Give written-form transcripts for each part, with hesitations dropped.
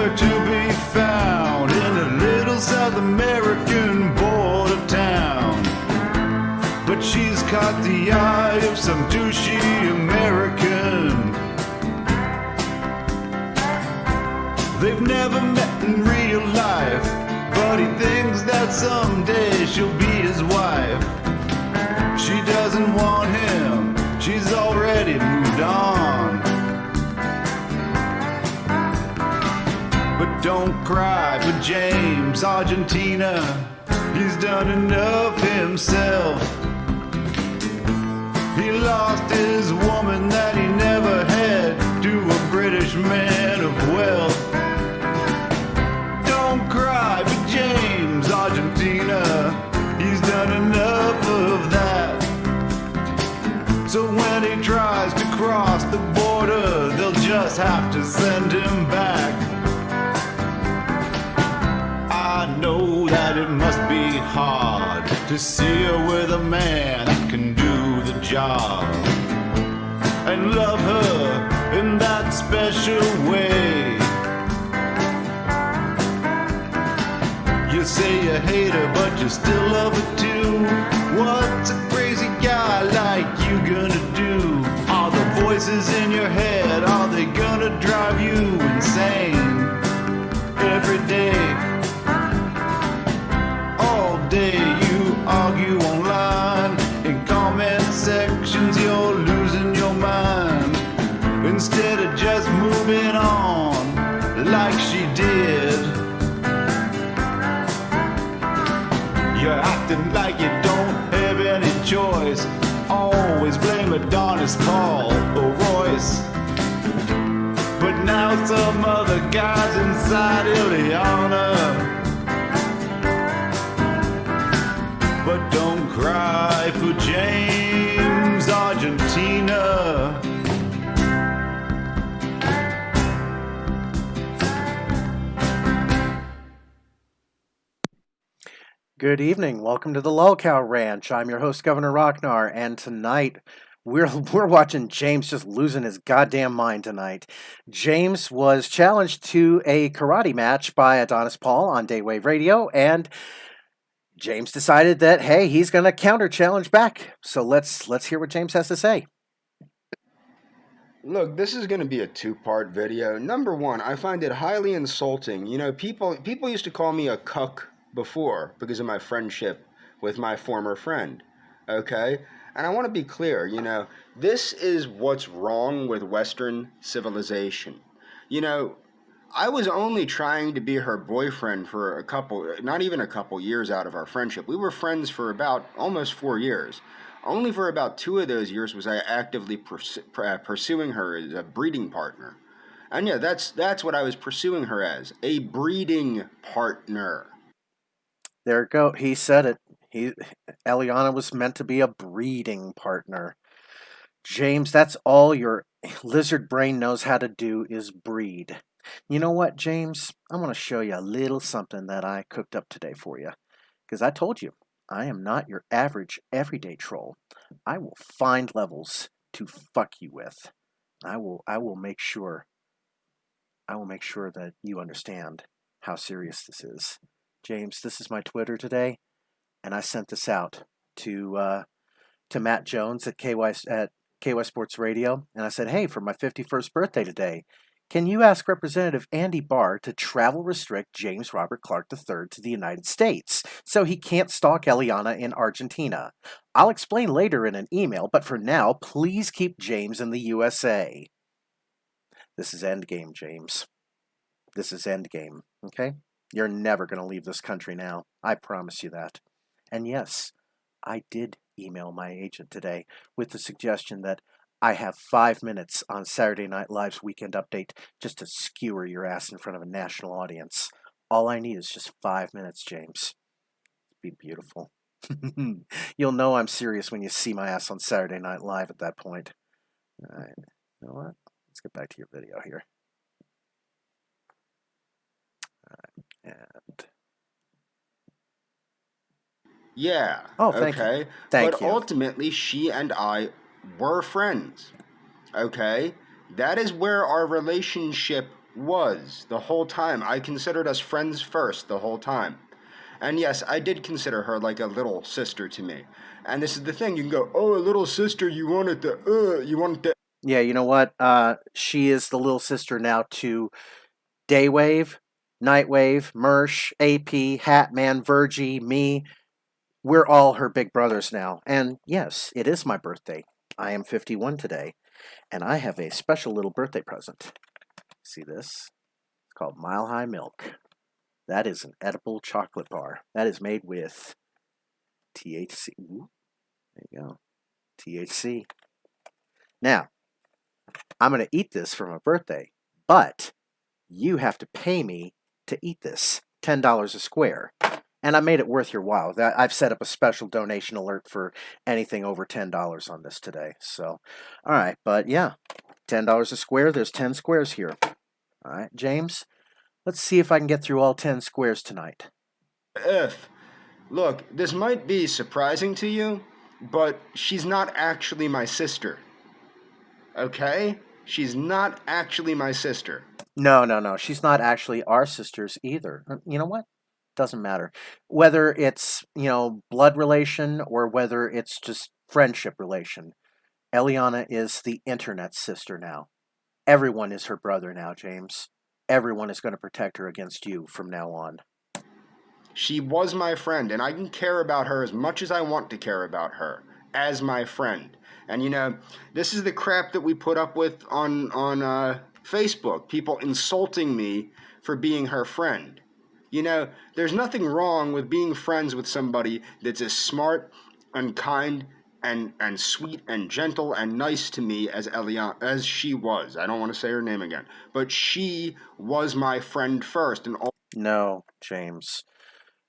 nowhere to be found in a little South American border town. But she's caught the eye of some douchey American. They've never met in real life, but he thinks that someday she'll be his wife. She doesn't want him, she's already moved on. But don't cry for James, Argentina, he's done enough himself. He lost his woman that he never had to a British man of wealth. Don't cry for James, Argentina, he's done enough of that. So when he tries to cross the border, they'll just have to send him back. I know that it must be hard to see her with a man that can do the job and love her in that special way. You say you hate her, but you still love her too. What's a crazy guy like you gonna do? Are the voices in your head, are they gonna drive you insane? Every day, all day you argue online. In comment sections you're losing your mind. Instead of just moving on like she did, you're acting like you don't have any choice. Always blame Adonis, Paul, or Royce. But now some other guys inside Ileana. But don't cry for James, Argentina. Good evening. Welcome to the LolCow Ranch. I'm your host, Governor Rocknar, and tonight we're watching James just losing his goddamn mind tonight. James was challenged to a karate match by Adonis Paul on Daywave Radio, and James decided that, hey, he's going to counter-challenge back. So let's hear what James has to say. Look, this is going to be a two-part video. Number one, I find it highly insulting. You know, people used to call me a cuck before because of my friendship with my former friend, okay? And I want to be clear, you know, this is what's wrong with Western civilization. You know, I was only trying to be her boyfriend for not even a couple years out of our friendship. We were friends for about almost 4 years. Only for about 2 of those years was I actively pursuing her as a breeding partner. And yeah, that's what I was pursuing her as, a breeding partner. There you go. He said it. Eliana was meant to be a breeding partner. James, that's all your lizard brain knows how to do is breed. You know what, James? I want to show you a little something that I cooked up today for you. Because I told you, I am not your average everyday troll. I will find levels to fuck you with. I will make sure that you understand how serious this is. James, this is my Twitter today, and I sent this out to Matt Jones at KY Sports Radio, and I said, hey, for my 51st birthday today, can you ask Representative Andy Barr to travel restrict James Robert Clark III to the United States so he can't stalk Eliana in Argentina? I'll explain later in an email, but for now, please keep James in the USA. This is endgame, James. This is endgame, okay? You're never going to leave this country now. I promise you that. And yes, I did email my agent today with the suggestion that I have 5 minutes on Saturday Night Live's Weekend Update just to skewer your ass in front of a national audience. All I need is just 5 minutes, James. It'd be beautiful. You'll know I'm serious when you see my ass on Saturday Night Live at that point. All right. You know what? Let's get back to your video here. All right. And yeah. Oh, thank you. But ultimately, she and I were friends. Okay? That is where our relationship was the whole time. I considered us friends first the whole time. And yes, I did consider her like a little sister to me. And this is the thing, you can go, oh, a little sister, you want the. Yeah, you know what? She is the little sister now to Daywave, Nightwave, Mersh, AP, Hatman, Virgie, me. We're all her big brothers now. And yes, it is my birthday. I am 51 today, and I have a special little birthday present. See this? It's called Mile High Milk. That is an edible chocolate bar. That is made with THC. Ooh, there you go. THC. Now, I'm going to eat this for my birthday, but you have to pay me to eat this. $10 a square. And I made it worth your while. I've set up a special donation alert for anything over $10 on this today. So, all right, but yeah, $10 a square. There's 10 squares here. All right, James, let's see if I can get through all 10 squares tonight. If. Look, this might be surprising to you, but she's not actually my sister. Okay? She's not actually my sister. No. She's not actually our sisters either. You know what? Doesn't matter. Whether it's, blood relation or whether it's just friendship relation. Eliana is the internet's sister now. Everyone is her brother now, James. Everyone is going to protect her against you from now on. She was my friend, and I can care about her as much as I want to care about her as my friend. And this is the crap that we put up with on Facebook. People insulting me for being her friend. There's nothing wrong with being friends with somebody that's as smart and kind and sweet and gentle and nice to me as Eliana, as she was. I don't want to say her name again, but she was my friend first. No, James.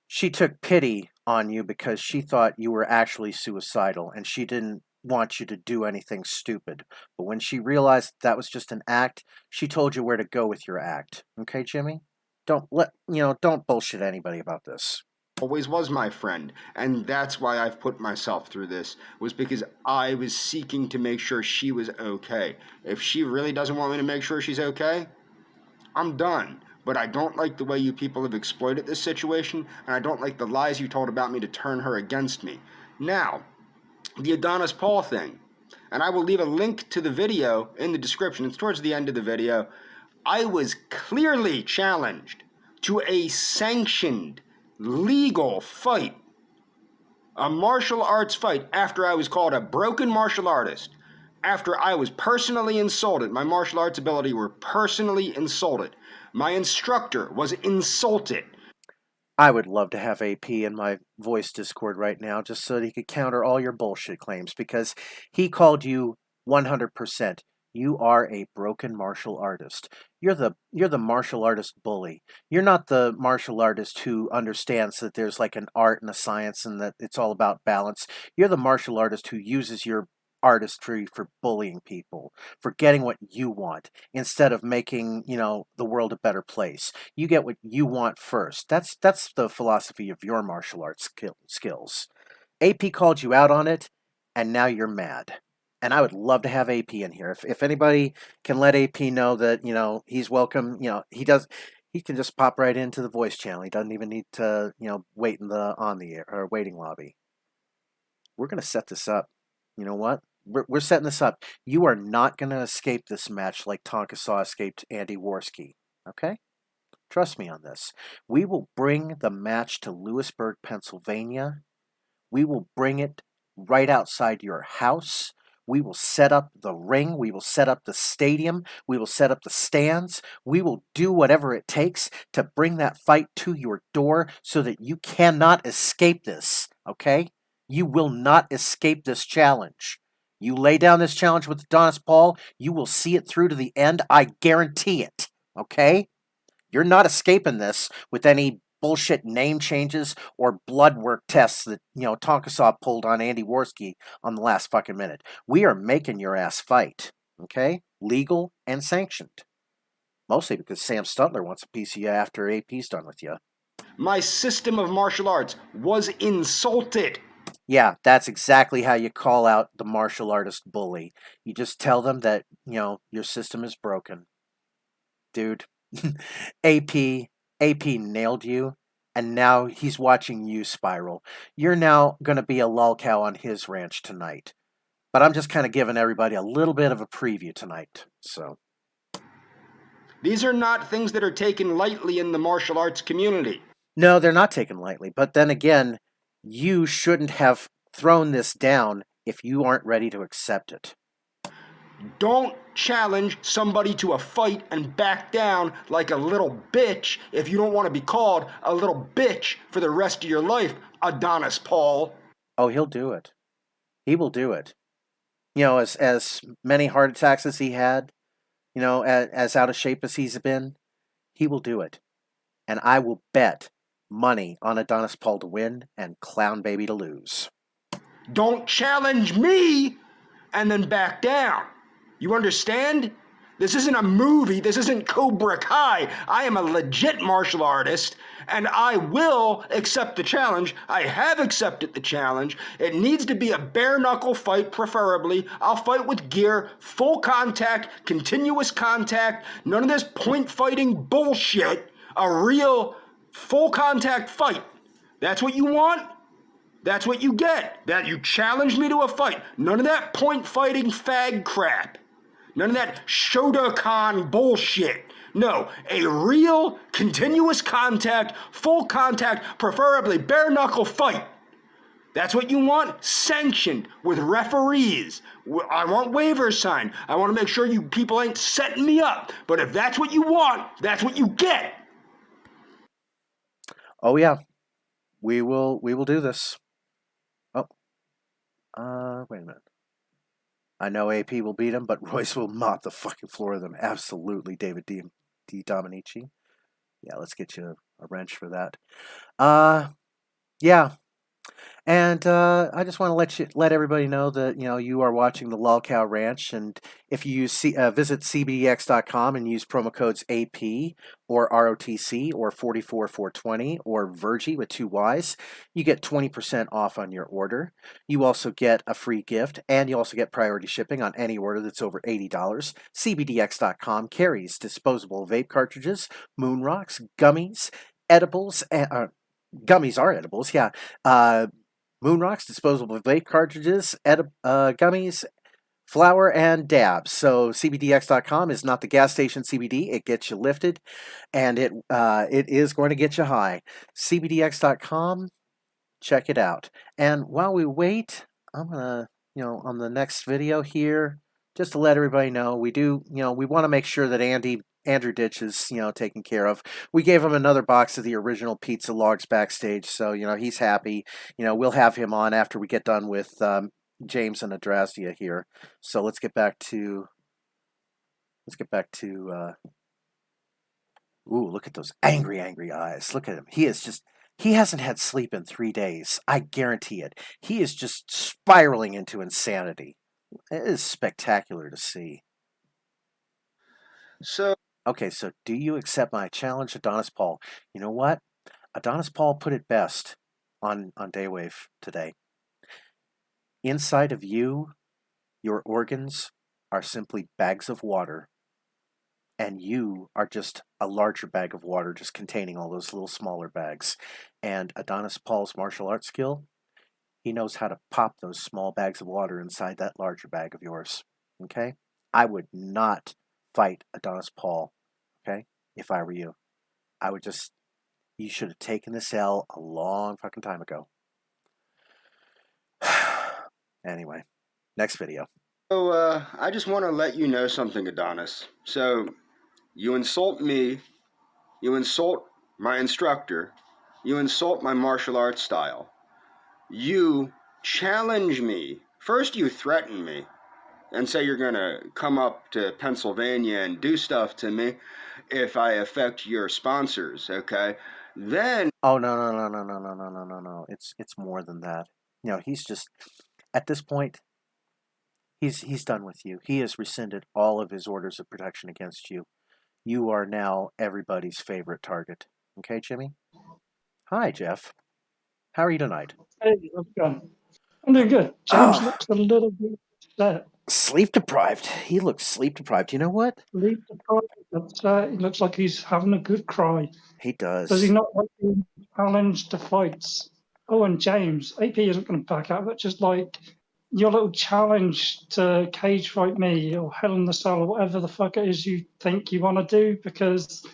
She took pity on you because she thought you were actually suicidal and she didn't want you to do anything stupid. But when she realized that was just an act, she told you where to go with your act. Okay, Jimmy? Don't bullshit anybody about this. Always was my friend, and that's why I've put myself through this, was because I was seeking to make sure she was okay. If she really doesn't want me to make sure she's okay, I'm done. But I don't like the way you people have exploited this situation, and I don't like the lies you told about me to turn her against me. Now, the Adonis Paul thing, and I will leave a link to the video in the description. It's towards the end of the video. I was clearly challenged to a sanctioned, legal fight, a martial arts fight, after I was called a broken martial artist, after I was personally insulted. My martial arts ability were personally insulted. My instructor was insulted. I would love to have AP in my voice Discord right now just so that he could counter all your bullshit claims because he called you 100%. You are a broken martial artist. You're the martial artist bully. You're not the martial artist who understands that there's like an art and a science and that it's all about balance. You're the martial artist who uses your artistry for bullying people, for getting what you want instead of making, the world a better place. You get what you want first. That's the philosophy of your martial arts skills. AP called you out on it, and now you're mad. And I would love to have AP in here. If anybody can let AP know that, he's welcome, he can just pop right into the voice channel. He doesn't even need to, wait in the air or waiting lobby. We're gonna set this up. You know what? We're setting this up. You are not gonna escape this match like Tonka Saw escaped Andy Worski. Okay? Trust me on this. We will bring the match to Lewisburg, Pennsylvania. We will bring it right outside your house. We will set up the ring. We will set up the stadium. We will set up the stands. We will do whatever it takes to bring that fight to your door so that you cannot escape this. Okay? You will not escape this challenge. You lay down this challenge with Adonis Paul, you will see it through to the end. I guarantee it. Okay? You're not escaping this with any bullshit name changes or blood work tests that, Tonka Saw pulled on Andy Worski on the last fucking minute. We are making your ass fight. Okay? Legal and sanctioned. Mostly because Sam Stutler wants a piece of you after AP's done with you. My system of martial arts was insulted. Yeah, that's exactly how you call out the martial artist bully. You just tell them that, your system is broken. Dude, AP AP nailed you, and now he's watching you spiral. You're now going to be a LolCow on his ranch tonight. But I'm just kind of giving everybody a little bit of a preview tonight. So These are not things that are taken lightly in the martial arts community. no, they're not taken lightly. But then again, you shouldn't have thrown this down if you aren't ready to accept it. Don't challenge somebody to a fight and back down like a little bitch if you don't want to be called a little bitch for the rest of your life, Adonis Paul. Oh, he'll do it. He will do it. You know, as many heart attacks as he had, you know, as out of shape as he's been, he will do it. And I will bet money on Adonis Paul to win and Clown Baby to lose. Don't challenge me and then back down. You understand? This isn't a movie. This isn't Cobra Kai. I am a legit martial artist, and I will accept the challenge. I have accepted the challenge. It needs to be a bare-knuckle fight, preferably. I'll fight with gear, full contact, continuous contact, none of this point-fighting bullshit. A real full-contact fight. That's what you want? That's what you get. That you challenge me to a fight. None of that point-fighting fag crap. None of that Shotokan bullshit. No, a real, continuous contact, full contact, preferably bare-knuckle fight. That's what you want? Sanctioned with referees. I want waivers signed. I want to make sure you people ain't setting me up. But if that's what you want, that's what you get. Oh yeah, we will do this. Oh, wait a minute. I know AP will beat him, but Royce will mop the fucking floor of them. Absolutely, David D. Dominici. Yeah, let's get you a wrench for that. Yeah. And I just want to let everybody know that you are watching the LolCow Ranch, and if you visit cbdx.com and use promo codes AP or ROTC or 44420 or Virgie with 2 Y's, you get 20% off on your order. You also get a free gift, and you also get priority shipping on any order that's over $80. cbdx.com carries disposable vape cartridges, moon rocks, gummies, edibles, and gummies are edibles, yeah. Moon rocks, disposable vape cartridges, gummies, flour, and dabs. So CBDX.com is not the gas station CBD. It gets you lifted, and it is going to get you high. CBDX.com, check it out. And while we wait, I'm gonna, on the next video here, just to let everybody know, we want to make sure that Andrew Ditch is, taken care of. We gave him another box of the original pizza logs backstage, so, he's happy. We'll have him on after we get done with James and Adrasdea here. So let's get back to, ooh, look at those angry, angry eyes. Look at him. He hasn't had sleep in 3 days. I guarantee it. He is just spiraling into insanity. It is spectacular to see. Okay, so do you accept my challenge, Adonis Paul? You know what? Adonis Paul put it best on Daywave today. Inside of you, your organs are simply bags of water, and you are just a larger bag of water just containing all those little smaller bags. And Adonis Paul's martial arts skill, he knows how to pop those small bags of water inside that larger bag of yours. Okay? I would not fight Adonis Paul, okay, if I were you. You should have taken this L a long fucking time ago. Anyway, next video. So, I just want to let you know something, Adonis. So, you insult me, you insult my instructor, you insult my martial arts style. You challenge me. First, you threaten me and say you're going to come up to Pennsylvania and do stuff to me if I affect your sponsors, okay? Then... Oh, no. It's more than that. He's just, at this point, he's done with you. He has rescinded all of his orders of protection against you. You are now everybody's favorite target. Okay, Jimmy? Hi, Jeff. How are you tonight? Hey, how's it going? I'm doing good. James looks a little bit upset. Sleep deprived. He looks sleep deprived. You know what? Sleep deprived He looks like he's having a good cry. He Does he does. not like being challenged to fights? Oh, and James, AP isn't going to back out, but just like your little challenge to cage fight me or Hell in the Cell or whatever the fuck it is you think you want to do, because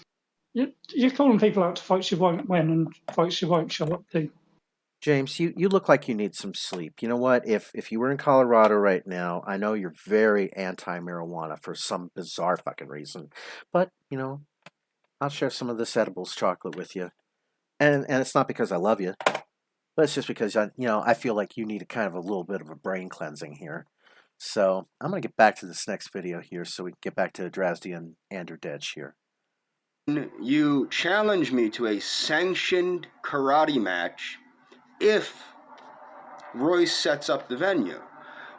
you're calling people out to fights you won't win and fights you won't show up to. James, you look like you need some sleep. You know what? If you were in Colorado right now, I know you're very anti-marijuana for some bizarre fucking reason, but I'll share some of this edibles chocolate with you, and it's not because I love you, but it's just because I feel like you need a kind of a little bit of a brain cleansing here. So I'm gonna get back to this next video here, so we can get back to Adrasdea and Andrew Dedge here. You challenge me to a sanctioned karate match if Royce sets up the venue.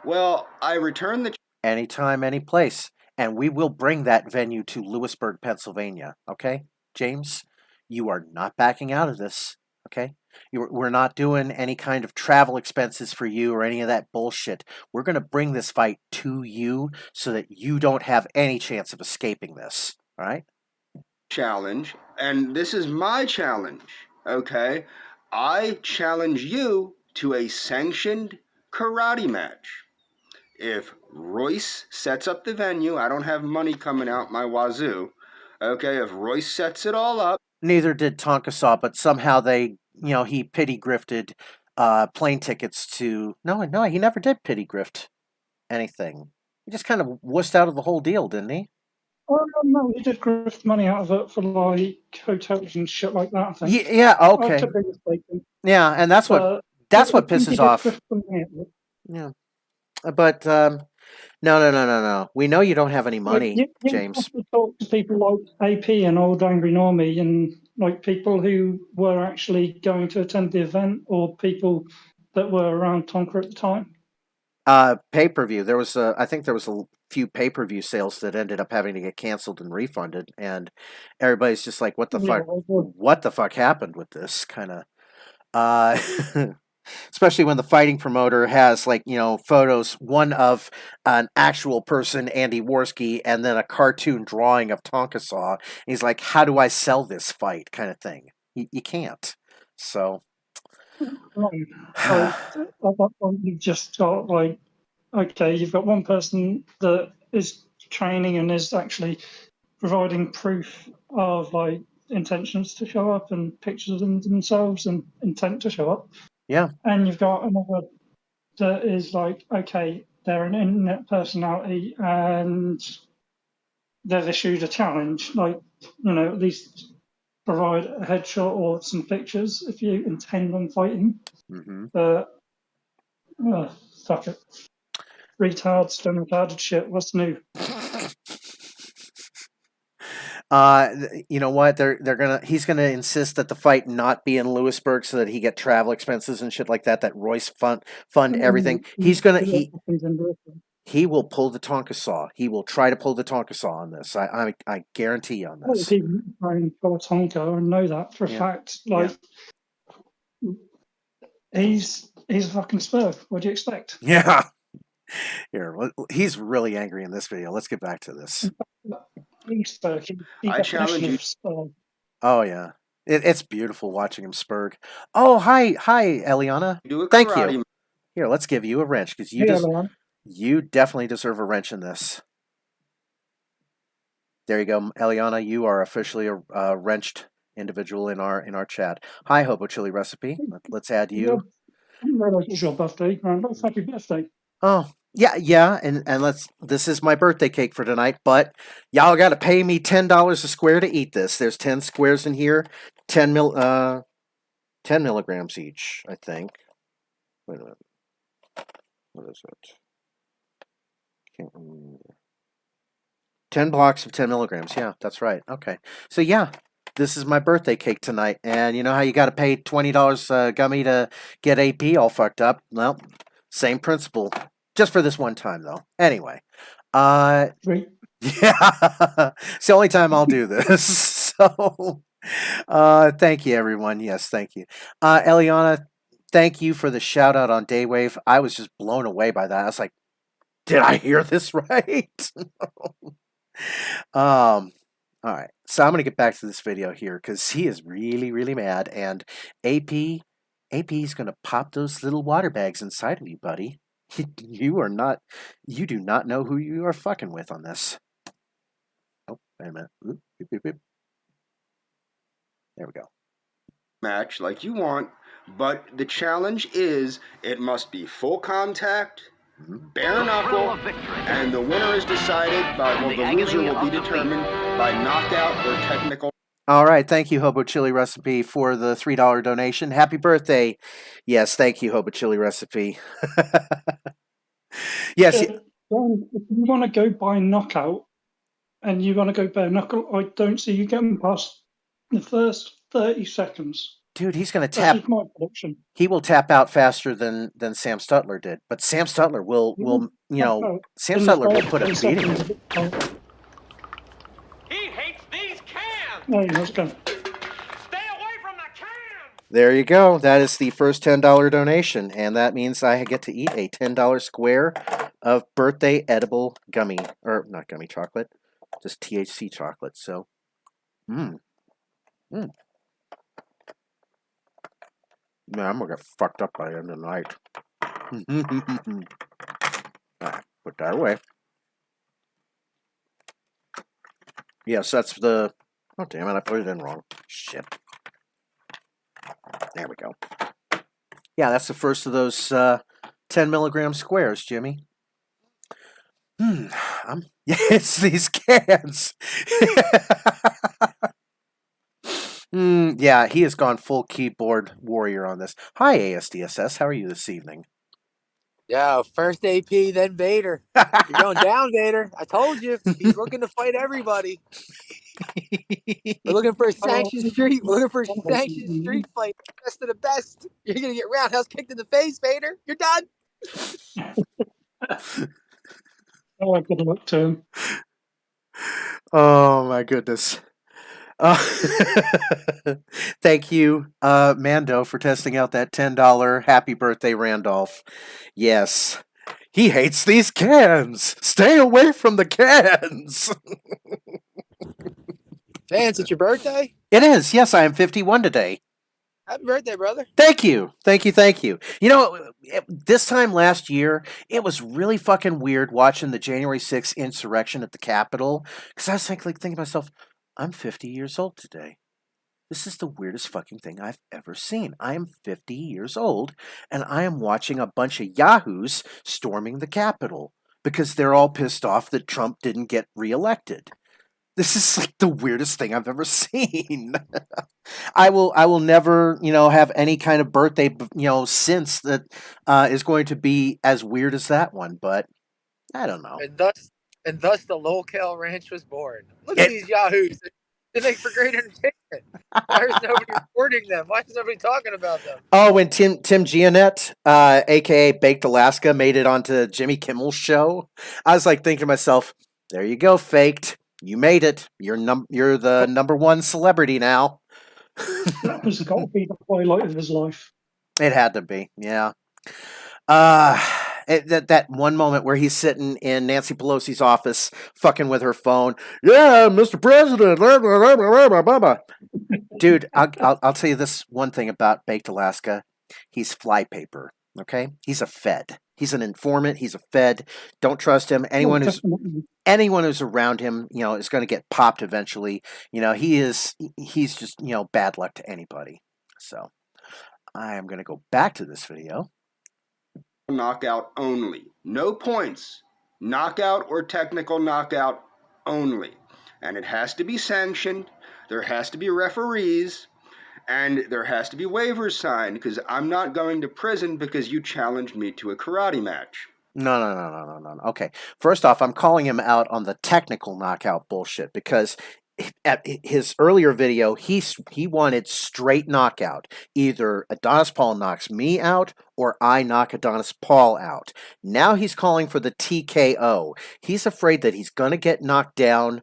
Well, I return the Anytime, any place, and we will bring that venue to Lewisburg, Pennsylvania. Okay, James, you are not backing out of this. Okay, we're not doing any kind of travel expenses for you or any of that bullshit. We're gonna bring this fight to you so that you don't have any chance of escaping this. All right? challenge, and this is my challenge, okay? I challenge you to a sanctioned karate match. If Royce sets up the venue, I don't have money coming out my wazoo. Okay, if Royce sets it all up, Neither did Tonkasaw, but somehow he pity grifted plane tickets to. No, he never did pity grift anything. He just kind of wussed out of the whole deal, didn't he? Oh, no, he did grift money out of it for like hotels and shit like that, I think. Yeah, I okay. could be mistaken. Yeah, and that's what I think he pisses did off. grift money out of it. Yeah, but no. We know you don't have any Like, money, you James. have to talk to people like AP and Old Angry Normie and like people who were actually going to attend the event or people that were around Tonka at the time. Pay-per-view. I think there was a few pay-per-view sales that ended up having to get canceled and refunded, and everybody's just like, "What the Yeah, fuck? What the fuck happened with this?" Kind of. Uh, especially when the fighting promoter has photos, one of an actual person, Andy Worski, and then a cartoon drawing of Tonkasaw. And he's like, "How do I sell this fight?" Kind of thing. You can't. So. Right. Like, at that point, you've just got like, okay, you've got one person that is training and is actually providing proof of like intentions to show up and pictures of themselves and intent to show up. Yeah. And you've got another that is like, okay, they're an internet personality and they've issued a challenge, like, at least provide a headshot or some pictures if you intend on fighting. Mm-hmm. Fuck it. Retards, done retarded shit. What's new? You know what? He's gonna insist that the fight not be in Lewisburg so that he get travel expenses and shit like that. That Royce fund everything. He will pull the Tonkasaw. He will try to pull the Tonkasaw on this. I guarantee you on this. People try and pull a Tonka and know that for a fact. Like, he's a fucking spur. What do you expect? Yeah. Here, he's really angry in this video. Let's get back to this. I challenge you. Oh yeah, it's beautiful watching him spurg. Oh hi Eliana. Thank you. Here, let's give you a wrench because you definitely deserve a wrench in this. There you go, Eliana. You are officially a wrenched individual in our chat. Hi, Hobo Chili Recipe. Let's add you. I didn't realize it was your birthday. Happy birthday. Oh, yeah, and this is my birthday cake for tonight, but y'all gotta pay me $10 a square to eat this. There's 10 squares in here, 10 milligrams each, I think. Wait a minute. What is it? Can't remember. 10 blocks of 10 milligrams, yeah, that's right. Okay. So yeah, this is my birthday cake tonight, and you know how you gotta pay $20 gummy to get AP all fucked up? Well, same principle. Just for this one time, though. Anyway. Right. Yeah. It's the only time I'll do this. So, thank you, everyone. Yes, thank you. Eliana, thank you for the shout out on Daywave. I was just blown away by that. I was like, did I hear this right? All right. So I'm going to get back to this video here because he is really, really mad. And AP's going to pop those little water bags inside of you, buddy. You do not know who you are fucking with on this. Oh, wait a minute. Oop, beep, beep, beep. There we go. Match like you want, but the challenge is it must be full contact, bare knuckle, and the winner is decided by, well, the loser will be determined by knockout or technical. All right. Thank you, Hobo Chili Recipe, for the $3 donation. Happy birthday. Yes, thank you, Hobo Chili Recipe. Yes. If you want to go by knockout and you want to go bare knuckle, I don't see you getting past the first 30 seconds. Dude, he's going to That's tap. just my prediction. He will tap out faster than Sam Stutler did. But Sam Stutler will Sam Stutler will put a beating in him. He hates these cans! No, let's go. Stay away from the cans! There you go. That is the first $10 donation, and that means I get to eat a $10 square of birthday edible gummy, or not gummy chocolate, just THC chocolate. So, Man, I'm gonna get fucked up by the end of the night. Alright, put that away. Yes, that's the. Oh, damn it, I put it in wrong. Shit. There we go. Yeah, that's the first of those 10 milligram squares, Jimmy. It's these cans. Yeah, he has gone full keyboard warrior on this. Hi, ASDSS. How are you this evening? Yeah, first AP, then Vader. You're going down, Vader. I told you. He's looking to fight everybody. We're looking for a sanctioned street. We're looking for a sanctioned street fight. Best of the best. You're going to get roundhouse kicked in the face, Vader. You're done. Oh, good luck to him. Oh, my goodness. Thank you, Mando, for testing out that $10 happy birthday, Randolph. Yes, he hates these cans. Stay away from the cans. Vance, it's your birthday? It is. Yes, I am 51 today. Happy birthday, brother. Thank you. Thank you. Thank you. You know, this time last year, it was really fucking weird watching the January 6th insurrection at the Capitol, because I was thinking to myself, I'm 50 years old today. This is the weirdest fucking thing I've ever seen. I am 50 years old, and I am watching a bunch of yahoos storming the Capitol because they're all pissed off that Trump didn't get reelected. This is like the weirdest thing I've ever seen. I will never, have any kind of birthday, since that is going to be as weird as that one. But I don't know. And thus the LolCow Ranch was born. Look at these yahoos. They make for great entertainment. Why is nobody reporting them? Why is nobody talking about them? Oh, when Tim Giannett, a.k.a. Baked Alaska, made it onto Jimmy Kimmel's show, I was like thinking to myself, there you go, Faked. You made it. You're the number one celebrity now. That was got to be the highlight of his life. It had to be, yeah. That one moment where he's sitting in Nancy Pelosi's office, fucking with her phone. Yeah, Mr. President. Blah, blah, blah, blah, blah. Dude, I'll tell you this one thing about Baked Alaska. He's flypaper. Okay, he's a Fed. He's an informant. He's a Fed. Don't trust him. Anyone who's around him, is going to get popped eventually. He's just, bad luck to anybody. So I am going to go back to this video. Knockout only. No points. Knockout or technical knockout only. And it has to be sanctioned. There has to be referees. And there has to be waivers signed, because I'm not going to prison because you challenged me to a karate match. No. Okay. First off, I'm calling him out on the technical knockout bullshit, because at his earlier video, he wanted straight knockout. Either Adonis Paul knocks me out or I knock Adonis Paul out. Now he's calling for the TKO. He's afraid that he's going to get knocked down,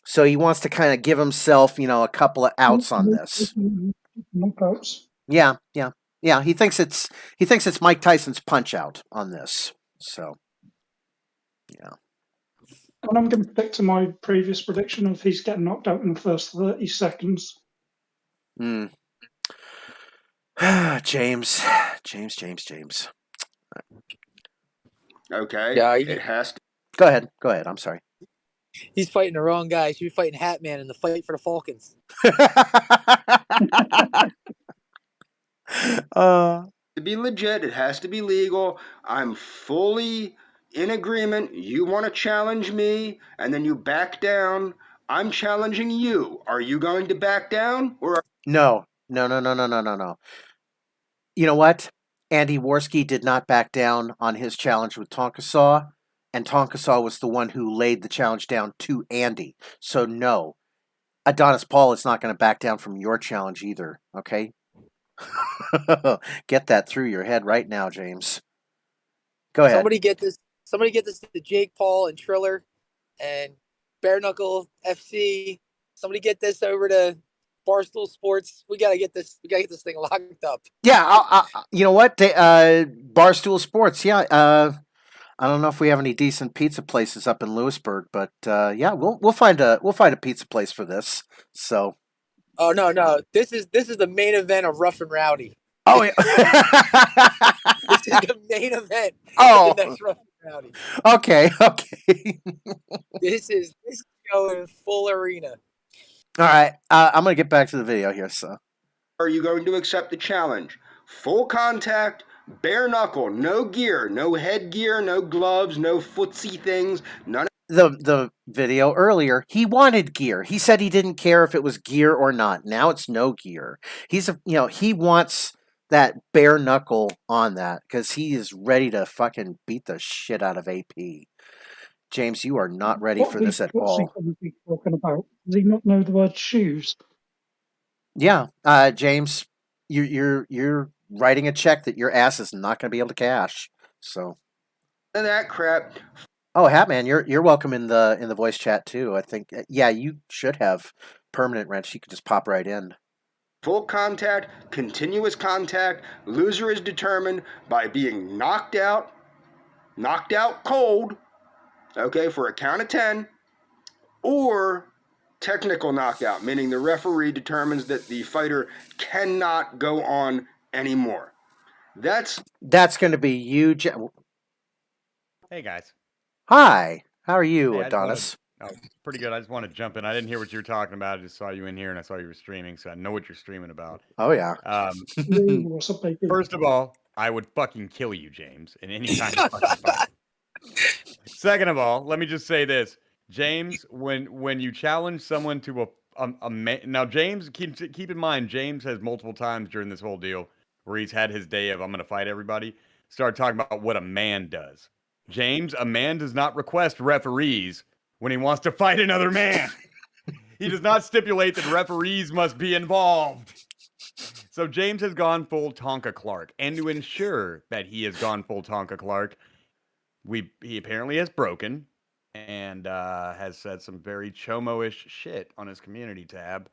so he wants to kind of give himself, a couple of outs on this. Knockouts. Yeah. He thinks it's Mike Tyson's Punch Out on this. So, yeah. And I'm going to stick to my previous prediction of he's getting knocked out in the first 30 seconds. James. Okay, Yeah, it has to. Go ahead. I'm sorry. he's fighting the wrong guy. He should be fighting Hat Man in the fight for the Falcons. To be legit, it has to be legal. I'm fully in agreement. You want to challenge me and then you back down. I'm challenging you. Are you going to back down or No. You know what? Andy Worski did not back down on his challenge with Tonka Saw, and Tonka Saw was the one who laid the challenge down to Andy. So no, Adonis Paul is not going to back down from your challenge either. Okay, get that through your head right now, James. Go ahead. Somebody get this to Jake Paul and Triller and Bare Knuckle FC. Somebody get this over to Barstool Sports. We gotta get this thing locked up. Yeah, you know what? Barstool Sports. Yeah, I don't know if we have any decent pizza places up in Lewisburg, but yeah, we'll find a pizza place for this. So. Oh no! This is the main event of Rough and Rowdy. Oh yeah. This is the main event. Oh. The next Rough and Rowdy. Okay. This is going full arena. All right, I'm gonna get back to the video here. So, are you going to accept the challenge? Full contact, bare knuckle, no gear, no headgear, no gloves, no footsie things, none of the video earlier, he wanted gear. He said he didn't care if it was gear or not. Now it's no gear. He wants that bare knuckle on that because he is ready to fucking beat the shit out of AP. James, you are not ready for this at all. What's he talking about? Does he not know the word shoes? Yeah, James, you're writing a check that your ass is not going to be able to cash. So, of that crap. Oh, Hatman, you're welcome in the voice chat too. I think you should have permanent rent. You could just pop right in. Full contact, continuous contact. Loser is determined by being knocked out cold, okay, for a count of 10, or technical knockout, meaning the referee determines that the fighter cannot go on anymore. That's going to be you. Hey guys. Hi. How are you, Adonis? Pretty good. I just want to jump in. I didn't hear what you were talking about. I just saw you in here and I saw you were streaming, so I know what you're streaming about. Oh yeah. First of all, I would fucking kill you, James, in any kind of fucking fight. Second of all, let me just say this. James, when you challenge someone to a man, now James, keep in mind, James has multiple times during this whole deal where he's had his day of I'm gonna fight everybody, start talking about what a man does. James, a man does not request referees when he wants to fight another man. He does not stipulate that referees must be involved. So James has gone full Tonka Clark, and to ensure that he has gone full Tonka Clark, he apparently has broken and has said some very chomo-ish shit on his community tab.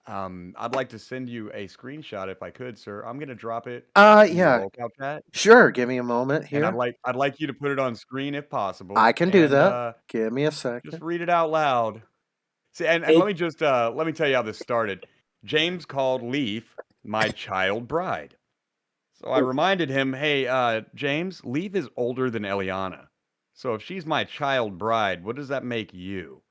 I'd like to send you a screenshot if I could, sir. I'm gonna drop it. Yeah. In the LolCow chat. Sure. Give me a moment here. And I'd like you to put it on screen if possible. I can do that. Give me a second. Just read it out loud. See, and let me just let me tell you how this started. James called Leaf my child bride. So I reminded him, hey, James, Leaf is older than Eliana. So if she's my child bride, what does that make you?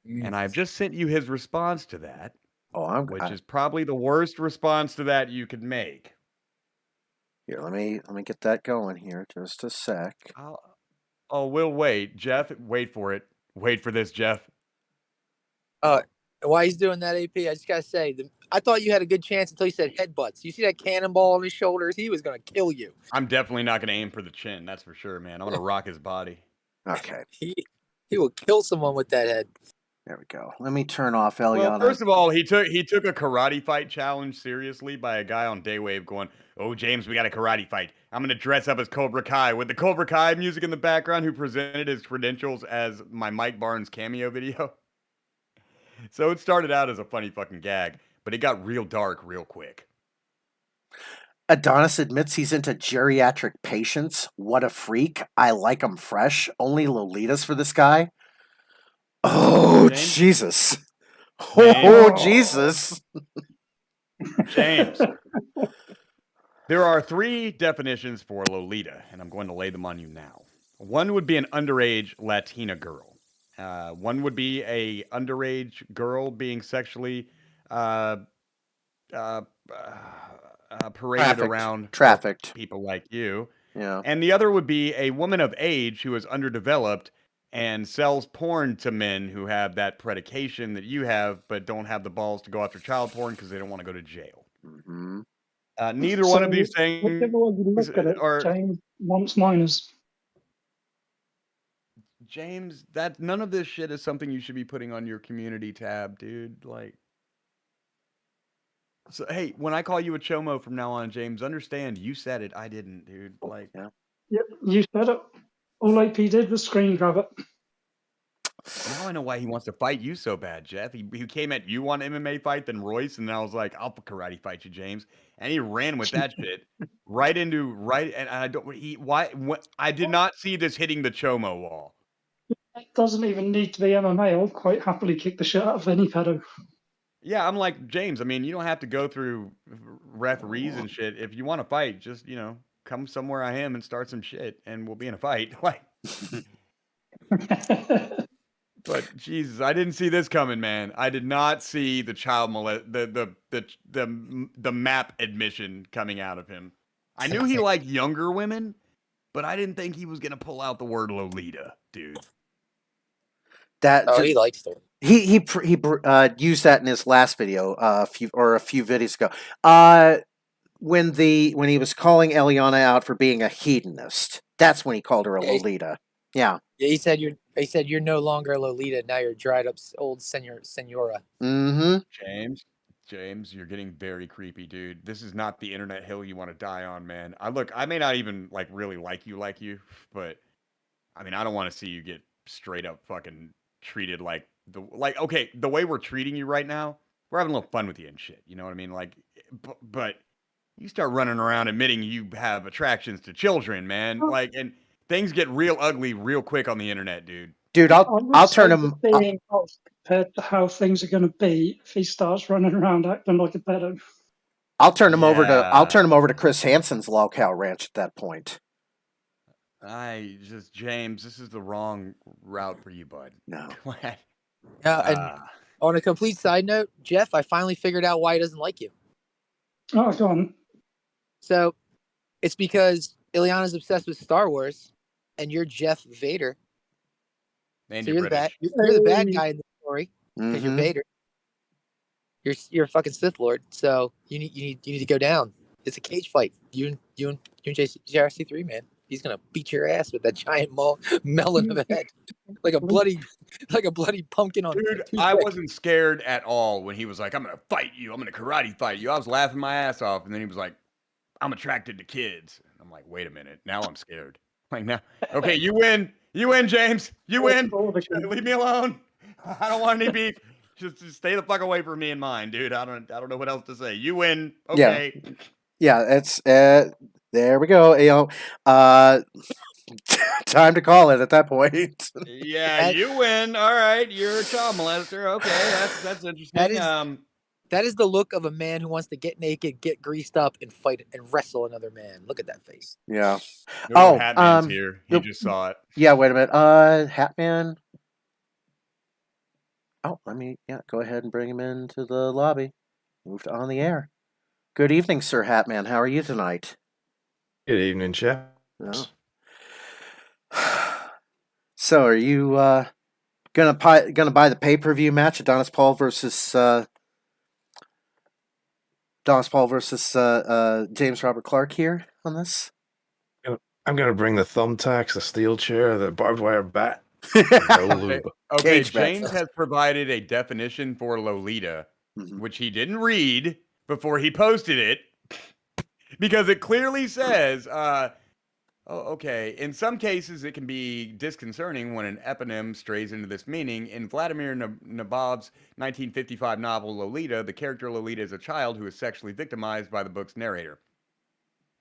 And I've just sent you his response to that. Which is probably the worst response to that you could make. Here, let me get that going here. Just a sec. We'll wait. Jeff, wait for it. Wait for this, Jeff. While he's doing that, AP, I just gotta say, I thought you had a good chance until you said headbutts. You see that cannonball on his shoulders? He was gonna kill you. I'm definitely not gonna aim for the chin. That's for sure, man. I'm gonna rock his body. Okay. He will kill someone with that head. There we go. Let me turn off Eliana. Well, first of all, he took a karate fight challenge seriously by a guy on Daywave going, "Oh, James, we got a karate fight. I'm going to dress up as Cobra Kai with the Cobra Kai music in the background, who presented his credentials as my Mike Barnes cameo video." So it started out as a funny fucking gag, but it got real dark real quick. Adonis admits he's into geriatric patients. What a freak. I like 'em fresh. Only Lolitas for this guy. Oh, James? Jesus. James? Oh, Jesus. James. There are 3 definitions for Lolita, and I'm going to lay them on you now. One would be an underage Latina girl. One would be a underage girl being sexually uh, uh, paraded around for Trafficked. people like you. Yeah. And the other would be a woman of age who is underdeveloped and sells porn to men who have that predication that you have, but don't have the balls to go after child porn because they don't want to go to jail. Mm-hmm. Neither one of these Whichever things way you look at it, are James wants minors. James. That none of this shit is something you should be putting on your community tab, dude. Like, so hey, when I call you a chomo from now on, James, understand you said it, I didn't, dude. Like, Yeah. Yep, you said it. All AP did was screen grab it. now I know why he wants to fight you so bad, Jeff. He came at you on MMA fight, then Royce, and then I was like, I'll karate fight you, James, and he ran with that shit right into right. And I don't. I did not see this hitting the chomo wall. It doesn't even need to be MMA. I'll quite happily kick the shit out of any pedo. Yeah, I'm like, James, I mean, you don't have to go through referees and shit. If you want to fight, just, come somewhere I am and start some shit and we'll be in a fight. Like, but Jesus, I didn't see this coming, man. I did not see the child the map admission coming out of him. I knew he liked younger women, but I didn't think he was going to pull out the word Lolita, dude. Oh, he likes them. He used that in his last video a few videos ago. When he was calling Eliana out for being a hedonist, that's when he called her a Lolita. Yeah. Yeah, he said you're no longer a Lolita. Now you're dried up old senora. Mm-hmm. James, you're getting very creepy, dude. This is not the internet hill you want to die on, man. I may not even really like you, but I mean, I don't want to see you get straight up fucking treated like okay, the way we're treating you right now, we're having a little fun with you and shit. You know what I mean? Like, but you start running around admitting you have attractions to children, man. Like, and things get real ugly real quick on the internet, dude. Dude, I'll turn him. Being compared to how things are going to be if he starts running around acting like a pedo. I'll turn him over to Chris Hansen's LolCow ranch at that point. James, this is the wrong route for you, bud. No. And on a complete side note, Jeff, I finally figured out why he doesn't like you. Oh, go on. So, it's because Ileana's obsessed with Star Wars, and you're Jeff Vader. And so you're the bad guy in the story because you're Vader. You're a fucking Sith Lord, so you need to go down. It's a cage fight. You and JRC3, man. He's gonna beat your ass with that giant melon of a head, like a bloody pumpkin on. Dude, I wasn't scared at all when he was like, "I'm gonna fight you. I'm gonna karate fight you." I was laughing my ass off, and then he was like, "I'm attracted to kids." And I'm like, "Wait a minute, now I'm scared." Like now, okay, you win, James, you win. Leave me alone. I don't want any beef. Just stay the fuck away from me and mine, dude. I don't know what else to say. You win. Okay. Yeah, it's there we go. Time to call it at that point. Yeah, you win. All right, you're a child molester. Okay, that's interesting. That is the look of a man who wants to get naked, get greased up, and fight and wrestle another man. Look at that face. Yeah. Hatman's here. He just saw it. Yeah. Wait a minute. Hatman. Oh, let me go ahead and bring him into the lobby. Moved on the air. Good evening, Sir Hatman. How are you tonight? Good evening, Jeff. Oh. So, are you gonna buy the pay-per-view match, Adonis Paul versus James Robert Clark here on this? I'm gonna bring the thumbtacks, the steel chair, the barbed wire bat. Okay, James has provided a definition for Lolita, which he didn't read before he posted it, because it clearly says, in some cases it can be disconcerting when an eponym strays into this meaning. In Vladimir Nabokov's 1955 novel Lolita, the character Lolita is a child who is sexually victimized by the book's narrator.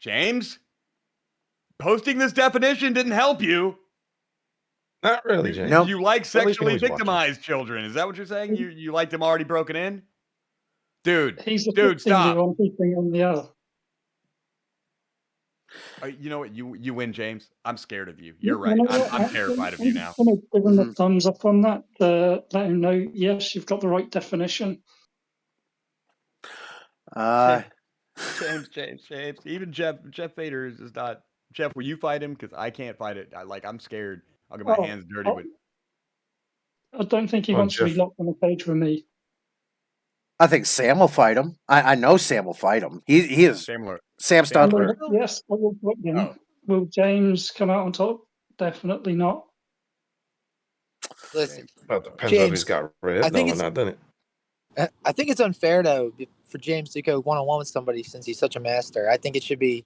James? Posting this definition didn't help you. Not really, James. Nope. You like At least he sexually was watching. victimized children. Is that what you're saying? You like them already broken in? Dude, He's a dude, stop. on everything on the other. You know what? You win, James. I'm scared of you. You You're right. know I'm what? terrified of you now. I'm going to give him Mhm. a thumbs up on that. Let him know, yes, you've got the right definition. James. Even Jeff Vader is not. Jeff, will you fight him? Because I can't fight it. I'm scared. I'll get my hands dirty with. I don't think he Come on, wants to be Jeff. locked on a cage with me. I think Sam will fight him. I know Sam will fight him. He is. Sam's not Sam hurt. Yes, I will fight him. Oh. Will James come out on top? Definitely not. Listen, Well, it depends if James, he's got red I think or it's- not, doesn't it? I think it's unfair though for James to go one-on-one with somebody since he's such a master. I think it should be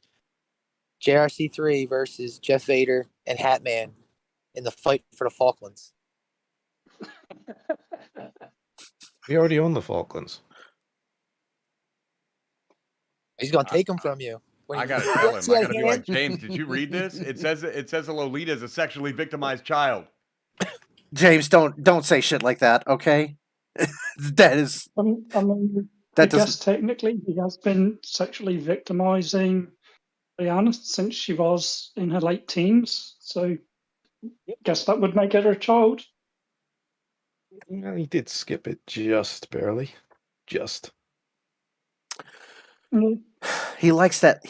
JRC3 versus Jeff Vader and Hatman in the fight for the Falklands. We already own the Falklands. He's gonna take them from you. I gotta tell him. I gotta be like, James, did you read this? It says a Lolita is a sexually victimized child. James, don't say shit like that, okay? That is. I mean, That I doesn't. guess technically he has been sexually victimizing Liana since she was in her late teens. So I guess that would make her a child. Well, he did skip it just barely. Just. Mm, He likes that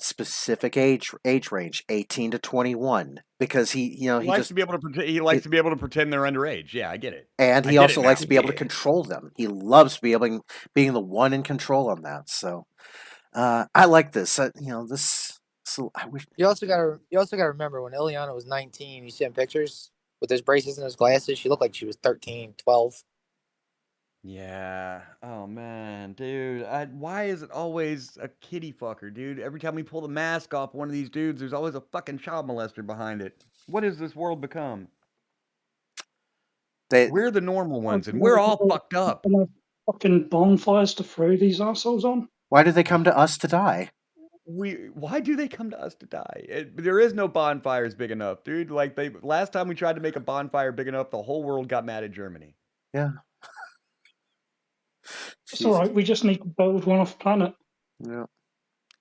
specific age range, 18 to 21, because he likes just to be able to pretend. He likes to be able to pretend they're underage. Yeah, I get it. and I he get also it likes now. to be able to control them. He loves being the one in control on that. So I like this. This. So I wish. You also gotta remember when Ileana was 19, you see in pictures with those braces and those glasses, she looked like she was 13, 12. Yeah. Oh man, dude. Why is it always a kitty fucker, dude? Every time we pull the mask off one of these dudes, there's always a fucking child molester behind it. What has this world become? We're the normal ones, and we're all fucked up. Fucking bonfires to throw these assholes on. Why do they come to us to die? Why do they come to us to die? There is no bonfires big enough, dude. Like last time we tried to make a bonfire big enough, the whole world got mad at Germany. Yeah. It's all right. We just need to build one off planet. Yeah.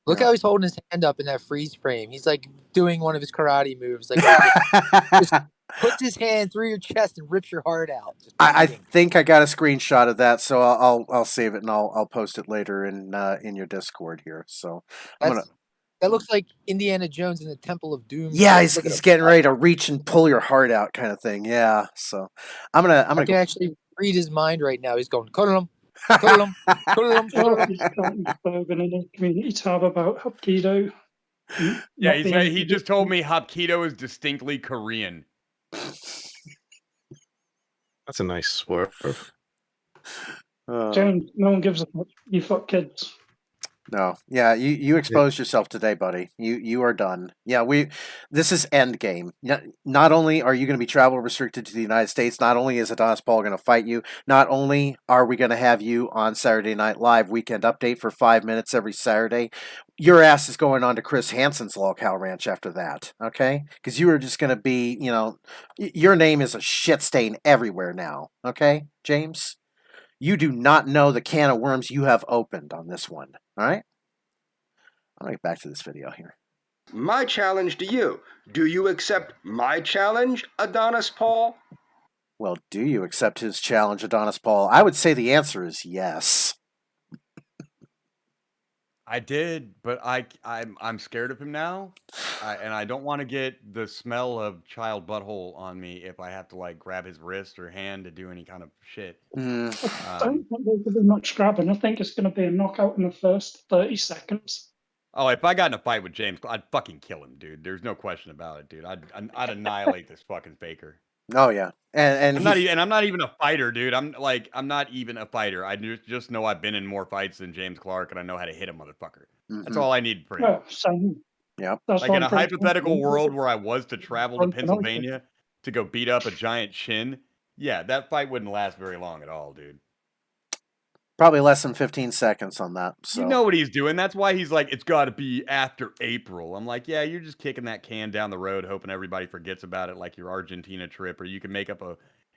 Look how he's holding his hand up in that freeze frame. He's like doing one of his karate moves. Like just puts his hand through your chest and rips your heart out. I think I got a screenshot of that, so I'll save it and I'll post it later in your Discord here. So that looks like Indiana Jones in the Temple of Doom. Yeah, he's getting ready to reach and pull your heart out, kind of thing. Yeah. So I'm gonna. I can actually read his mind right now. He's going, cut him. He's spoken in a community tab about Hapkido. Yeah, he just told me Hapkido is distinctly Korean. That's a nice swerve. James, no one gives a fuck. You fuck kids. No, yeah, you exposed yourself today, buddy. You are done. Yeah, this is end game. Not only are you going to be travel restricted to the United States, not only is Adonis Paul going to fight you, not only are we going to have you on Saturday Night Live Weekend Update for 5 minutes every Saturday, your ass is going on to Chris Hansen's LolCow Ranch after that, okay? Because you are just going to be, your name is a shit stain everywhere now, okay, James? You do not know the can of worms you have opened on this one. All right? I'll get back to this video here. My challenge to you. Do you accept my challenge, Adonis Paul? Well, do you accept his challenge, Adonis Paul? I would say the answer is yes. I did, but I'm scared of him now, and I don't want to get the smell of child butthole on me if I have to like grab his wrist or hand to do any kind of shit. I don't think there's going to be much grabbing. I think it's going to be a knockout in the first 30 seconds. Oh, if I got in a fight with James, I'd fucking kill him, dude. There's no question about it, dude. I'd annihilate this fucking faker. Oh yeah, and I'm not even a fighter, dude. I'm not even a fighter. I just know I've been in more fights than James Clark, and I know how to hit a motherfucker. That's all I need for him. Well, same. Yep. Like in a hypothetical world where I was to travel to Pennsylvania to go beat up a giant shin, yeah, that fight wouldn't last very long at all, dude. Probably less than 15 seconds on that. So You know what he's doing. That's why he's like, it's got to be after April. I'm like, yeah, you're just kicking that can down the road, hoping everybody forgets about it, like your Argentina trip, or you can make up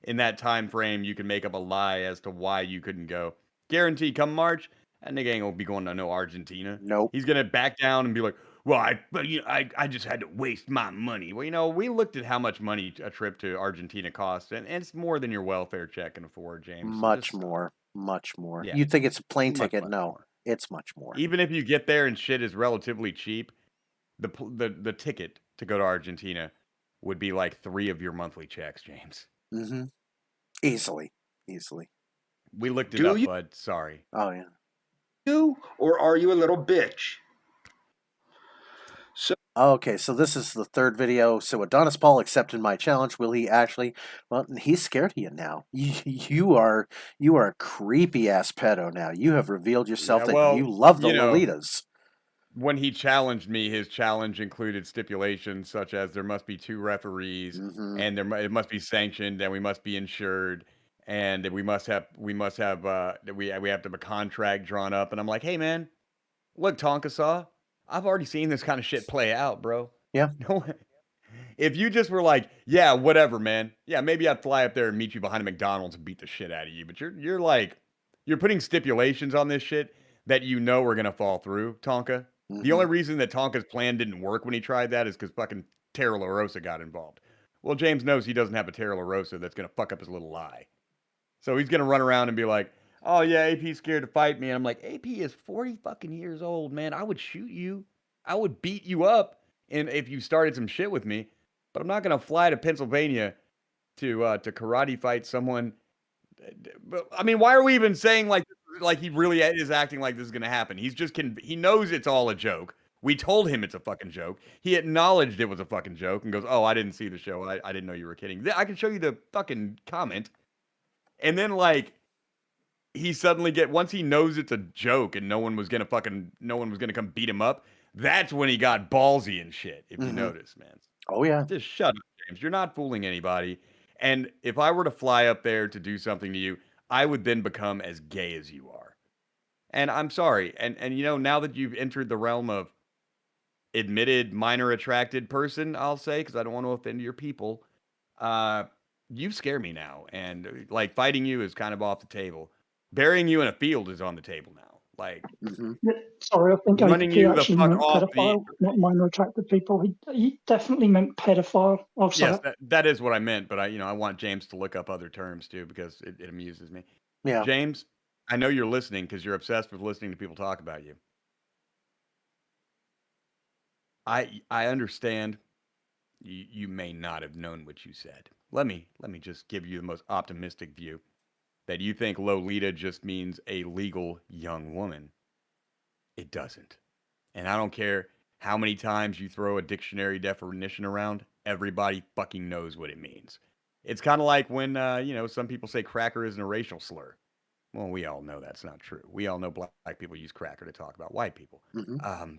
in that time frame, you can make up a lie as to why you couldn't go. Guarantee, come March, that nigga ain't gonna be going to no Argentina. Nope. He's gonna back down and be like, well, I just had to waste my money. Well, we looked at how much money a trip to Argentina costs, and it's more than your welfare check can afford, James. So Much just stop. more. Much more. Yeah. You think it's a plane Much, ticket? much No, more. it's much more. Even if you get there and shit is relatively cheap, the ticket to go to Argentina would be like 3 of your monthly checks, James. Mm-hmm. Easily. We looked it Do up, you? bud. Sorry. Oh yeah. You or are you a little bitch? So Okay, so this is the third video. So Adonis Paul accepted my challenge. Will he actually? Well, he's scared of you now. You are a creepy ass pedo now. You have revealed yourself Yeah, that well, you love the you know, Lolitas. when he challenged me, his challenge included stipulations such as there must be 2 referees, Mm-hmm. and it must be sanctioned, and we must be insured, and we must have we have we have to have a contract drawn up. And I'm like, hey man, look, Tonka Saw, I've already seen this kind of shit play out, bro. Yeah. No, if you just were like, yeah, whatever, man. Yeah, maybe I'd fly up there and meet you behind a McDonald's and beat the shit out of you. But you're like, you're putting stipulations on this shit that you know are gonna fall through, Tonka. The Mm-hmm. only reason that Tonka's plan didn't work when he tried that is because fucking Tara LaRosa got involved. Well, James knows he doesn't have a Tara LaRosa that's gonna fuck up his little lie. So he's gonna run around and be like, "Oh yeah, AP's scared to fight me." And I'm like, "AP is 40 fucking years old, man. I would shoot you. I would beat you up, and if you started some shit with me. But I'm not gonna fly to Pennsylvania to karate fight someone. But I mean, why are we even saying like he really is acting like this is gonna happen? He knows it's all a joke. We told him it's a fucking joke. He acknowledged it was a fucking joke and goes, "Oh, I didn't see the show. I didn't know you were kidding." I can show you the fucking comment. And then like he suddenly once he knows it's a joke and no one was gonna come beat him up, that's when he got ballsy and shit, if you Mm-hmm. notice, man. Oh yeah. Just shut up, James. You're not fooling anybody. And if I were to fly up there to do something to you, I would then become as gay as you are. And I'm sorry. And now that you've entered the realm of admitted minor attracted person, I'll say, because I don't want to offend your people, you scare me now. And like fighting you is kind of off the table. Burying you in a field is on the table now. Like Mm-hmm. Yeah, sorry, I think running he you the actually fuck meant off the. pedophile, not minor attracted people. He definitely meant pedophile. I'll say Yes, it. that is what I meant, but I want James to look up other terms too because it amuses me. Yeah. James, I know you're listening because you're obsessed with listening to people talk about you. I understand you may not have known what you said. Let me just give you the most optimistic view that you think Lolita just means a legal young woman. It doesn't. And I don't care how many times you throw a dictionary definition around, everybody fucking knows what it means. It's kind of like when some people say cracker isn't a racial slur. Well, we all know that's not true. We all know black people use cracker to talk about white people. Mm-hmm.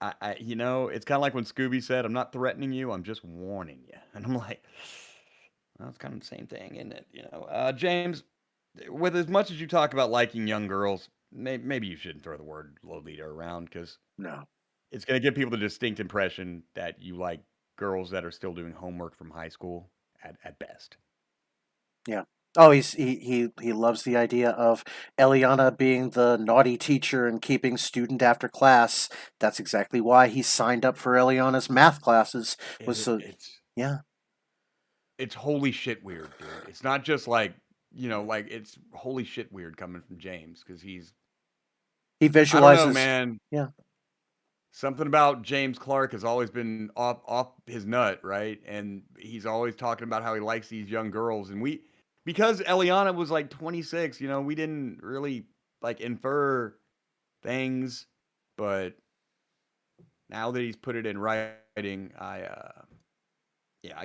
It's kind of like when Scooby said, "I'm not threatening you, I'm just warning you," and I'm like, well, it's kind of the same thing, isn't it? James, with as much as you talk about liking young girls, maybe you shouldn't throw the word Lolita around because No. it's going to give people the distinct impression that you like girls that are still doing homework from high school at best. Yeah. Oh, he loves the idea of Eliana being the naughty teacher and keeping student after class. That's exactly why he signed up for Eliana's math classes. Yeah. It's holy shit weird, dude. It's not just like it's holy shit weird coming from James because he I visualizes. don't know, man. Yeah. Something about James Clark has always been off his nut, right? And he's always talking about how he likes these young girls, and because Eliana was like 26, we didn't really like infer things, but now that he's put it in writing, I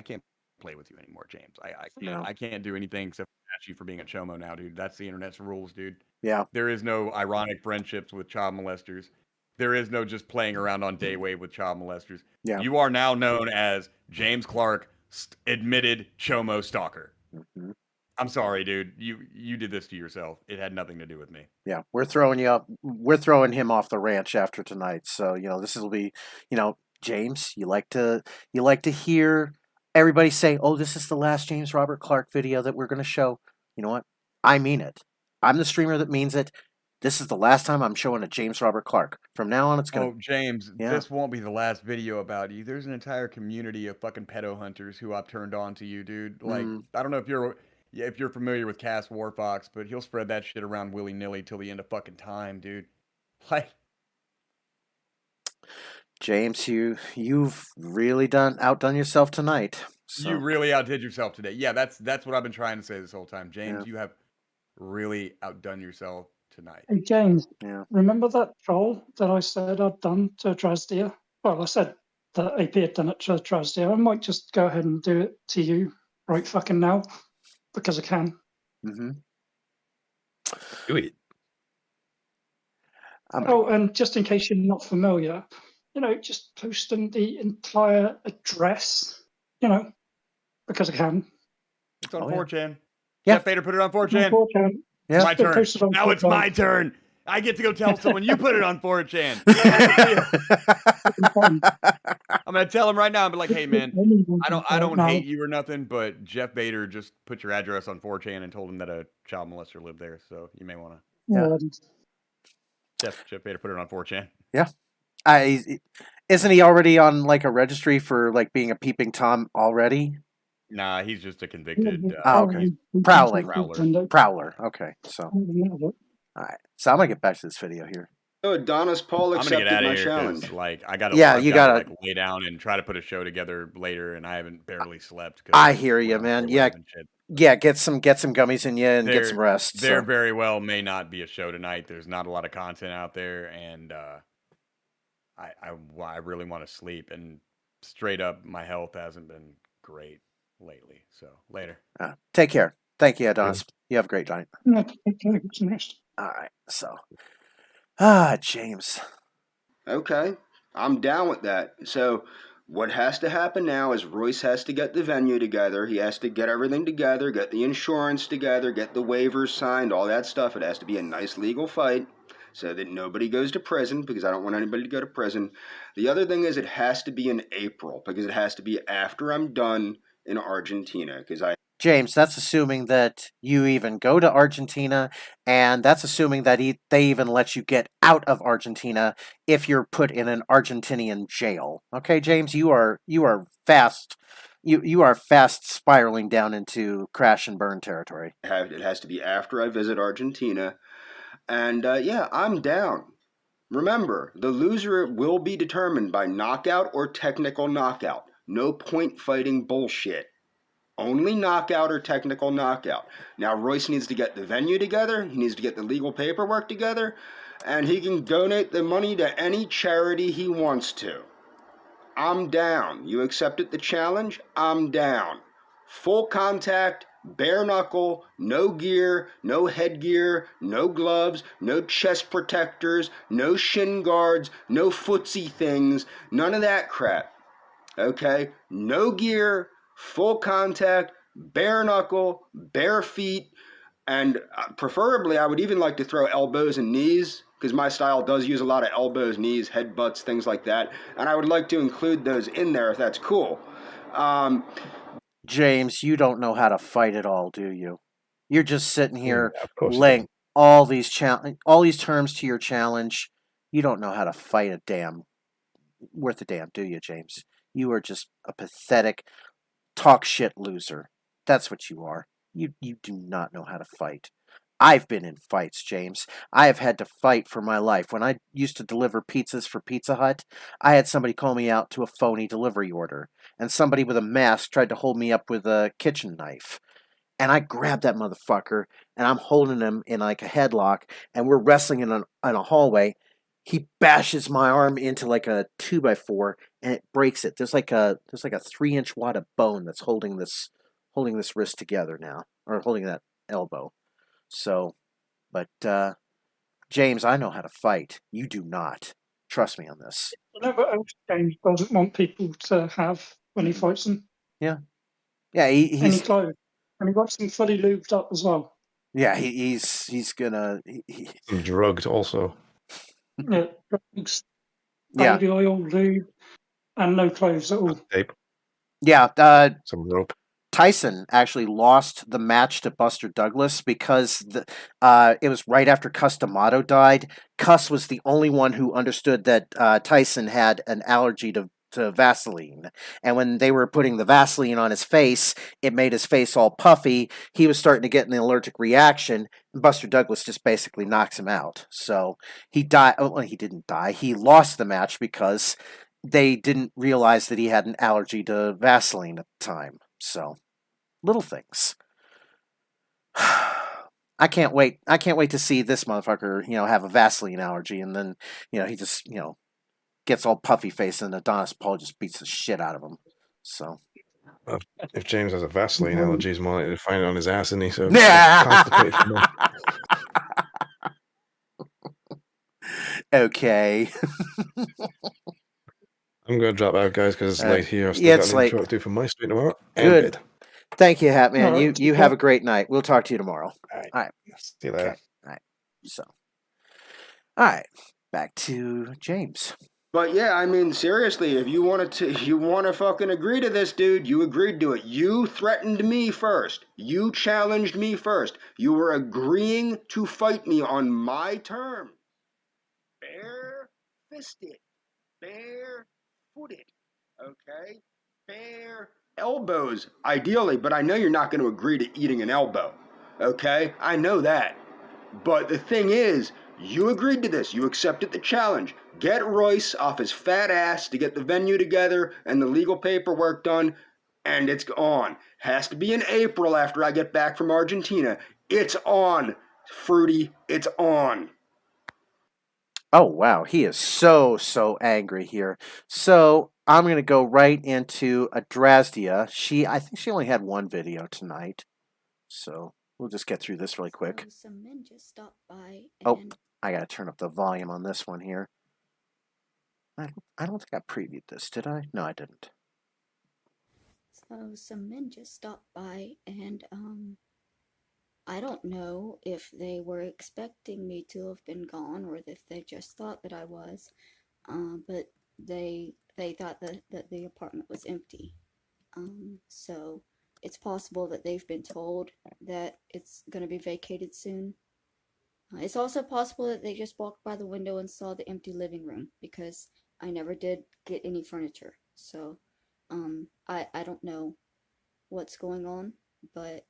can't play with you anymore, James. I can't do anything except ask you for being a chomo now, dude. That's the internet's rules, dude. Yeah. There is no ironic friendships with child molesters. There is no just playing around on Daywave with child molesters. Yeah. You are now known as James Clark, admitted chomo stalker. Mm-hmm. I'm sorry, dude. You did this to yourself. It had nothing to do with me. Yeah, we're throwing you up. We're throwing him off the ranch after tonight. So this will be, James. You like to hear everybody say, "Oh, this is the last James Robert Clark video that we're going to show." You know what? I mean it. I'm the streamer that means it. This is the last time I'm showing a James Robert Clark. From now on, it's going to. Oh, James, Yeah. this won't be the last video about you. There's an entire community of fucking pedo hunters who I've turned on to you, dude. Like, I don't know if you're familiar with Cass Warfox, but he'll spread that shit around willy-nilly till the end of fucking time, dude. Like, James, you've really outdone yourself tonight. So. You really outdid yourself today. Yeah, that's what I've been trying to say this whole time. James, you have really outdone yourself tonight. Hey, James, Yeah. remember that troll that I said I'd done to Adrasdea? Well, I said that AP had done it to Adrasdea. I might just go ahead and do it to you right fucking now, because I can. Mm-hmm. Do it. Oh, and just in case you're not familiar, just posting the entire address, because I can. It's on 4chan. Yeah. Jeff Bader put it on 4chan. 4chan. Yeah. My turn. Now it's my turn. I get to go tell someone you put it on 4chan. I'm gonna tell him right now. I'm like, hey man, I don't hate you or nothing, but Jeff Bader just put your address on 4chan and told him that a child molester lived there. So you may want to. Yeah. Jeff Bader put it on 4chan. Yeah. Isn't he already on like a registry for like being a peeping Tom already? Nah, he's just a convicted. Okay. Prowler. Okay. So. All right. So I'm gonna get back to this video here. So Adonis Paul accepted my challenge. Like I gotta, you gotta like lay down and try to put a show together later, and I haven't barely slept. I hear you, man. Yeah, get some gummies in you and get some rest. There very well may not be a show tonight. There's not a lot of content out there, and I really want to sleep. And straight up, my health hasn't been great lately. So later. Take care. Thank you, Adonis. You have a great night. All right. So, James. Okay, I'm down with that. So what has to happen now is Royce has to get the venue together. He has to get everything together, get the insurance together, get the waivers signed, all that stuff. It has to be a nice legal fight so that nobody goes to prison, because I don't want anybody to go to prison. The other thing is it has to be in April, because it has to be after I'm done in Argentina, because James, that's assuming that you even go to Argentina, and that's assuming that they even let you get out of Argentina if you're put in an Argentinian jail. Okay, James, you are fast. You are fast spiraling down into crash and burn territory. It has to be after I visit Argentina, and yeah, I'm down. Remember, the loser will be determined by knockout or technical knockout. No point fighting bullshit. Only knockout or technical knockout. Now, Royce needs to get the venue together. He needs to get the legal paperwork together. And he can donate the money to any charity he wants to. I'm down. You accepted the challenge? I'm down. Full contact, bare knuckle, no gear, no headgear, no gloves, no chest protectors, no shin guards, no footsie things, none of that crap. Okay? No gear, full contact, bare knuckle, bare feet, and preferably I would even like to throw elbows and knees, because my style does use a lot of elbows, knees, headbutts, things like that, and I would like to include those in there if that's cool. James, you don't know how to fight at all, do you? You're just sitting here laying all these terms to your challenge. You don't know how to fight worth a damn, do you, James? You are just a pathetic talk shit loser. That's what you are. You do not know how to fight. I've been in fights, James. I have had to fight for my life. When I used to deliver pizzas for Pizza Hut, I had somebody call me out to a phony delivery order, and somebody with a mask tried to hold me up with a kitchen knife. And I grabbed that motherfucker, and I'm holding him in like a headlock, and we're wrestling in a hallway. He bashes my arm into like a 2x4, and it breaks it. There's like a 3-inch wad of bone that's holding this wrist together now, or holding that elbow. So, but James, I know how to fight. You do not. Trust me on this. Whatever else James doesn't want people to have when he fights them. Yeah. Yeah. Any clothes. And he got him fully lubed up as well. Yeah, he's gonna. And drugged also. Yeah, drugs, Yeah, baby oil, lube, and no clothes at all. Tape, yeah. some rope. Tyson actually lost the match to Buster Douglas because it was right after Cus D'Amato died. Cus was the only one who understood that Tyson had an allergy to Vaseline. And when they were putting the Vaseline on his face, it made his face all puffy. He was starting to get an allergic reaction. And Buster Douglas just basically knocks him out. So he died. Well, he didn't die. He lost the match because they didn't realize that he had an allergy to Vaseline at the time. So little things. I can't wait. I can't wait to see this motherfucker, have a Vaseline allergy, and then, he just, gets all puffy face, and Adonis Paul just beats the shit out of him. So. If James has a Vaseline allergy, he's more likely to find it on his ass, isn't he? So Okay. I'm going to drop out, guys, because it's late here. I've still yeah, got it's an late. intro to do for my street tomorrow. Good. And Thank you, Hat Man. Alright, You have a great night. We'll talk to you tomorrow. All right. All right. See you later. Okay. All right. So. All right. Back to James. But yeah, I mean, seriously, if you want to fucking agree to this, dude, you agreed to it. You threatened me first. You challenged me first. You were agreeing to fight me on my terms. Bare-fisted. Bare-footed. Okay? Bare elbows, ideally, but I know you're not going to agree to eating an elbow. Okay? I know that. But the thing is, you agreed to this. You accepted the challenge. Get Royce off his fat ass to get the venue together and the legal paperwork done, and it's on. Has to be in April after I get back from Argentina. It's on, Fruity. It's on. Oh, wow. He is so angry here. So I'm going to go right into Adrasdea. I think she only had one video tonight. So we'll just get through this really quick. So some men just stopped by Oh, and I got to turn up the volume on this one here. I don't think I previewed this, did I? No, I didn't. so some men just stopped by and I don't know if they were expecting me to have been gone or if they just thought that I was. But they thought that the apartment was empty. So it's possible that they've been told that it's going to be vacated soon. It's also possible that they just walked by the window and saw the empty living room because I never did get any furniture. So I don't know what's going on, but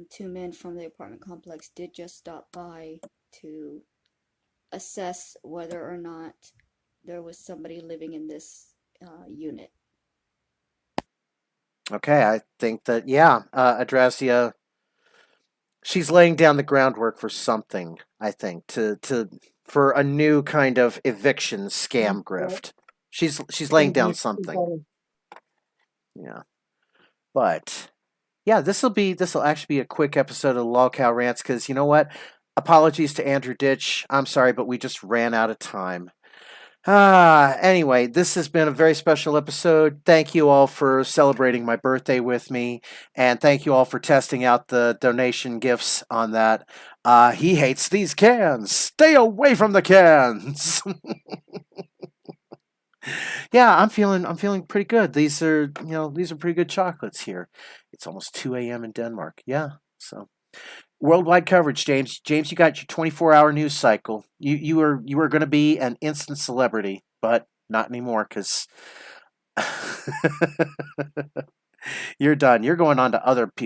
two men from the apartment complex did just stop by to assess whether or not there was somebody living in this unit. Okay, I think that, yeah, Adrasdea, she's laying down the groundwork for something, I think, for a new kind of eviction scam grift. She's laying down something. Yeah. But yeah, this will actually be a quick episode of LolCow Rants, because you know what? Apologies to Andrew Ditch. I'm sorry, but we just ran out of time. Anyway, this has been a very special episode. Thank you all for celebrating my birthday with me, and thank you all for testing out the donation gifts on that. He hates these cans. Stay away from the cans. Yeah, I'm feeling pretty good. These are pretty good chocolates here. It's almost 2 a.m. in Denmark. Yeah, so worldwide coverage, James. James, you got your 24-hour news cycle. You were going to be an instant celebrity, but not anymore because you're done. You're going on to other people.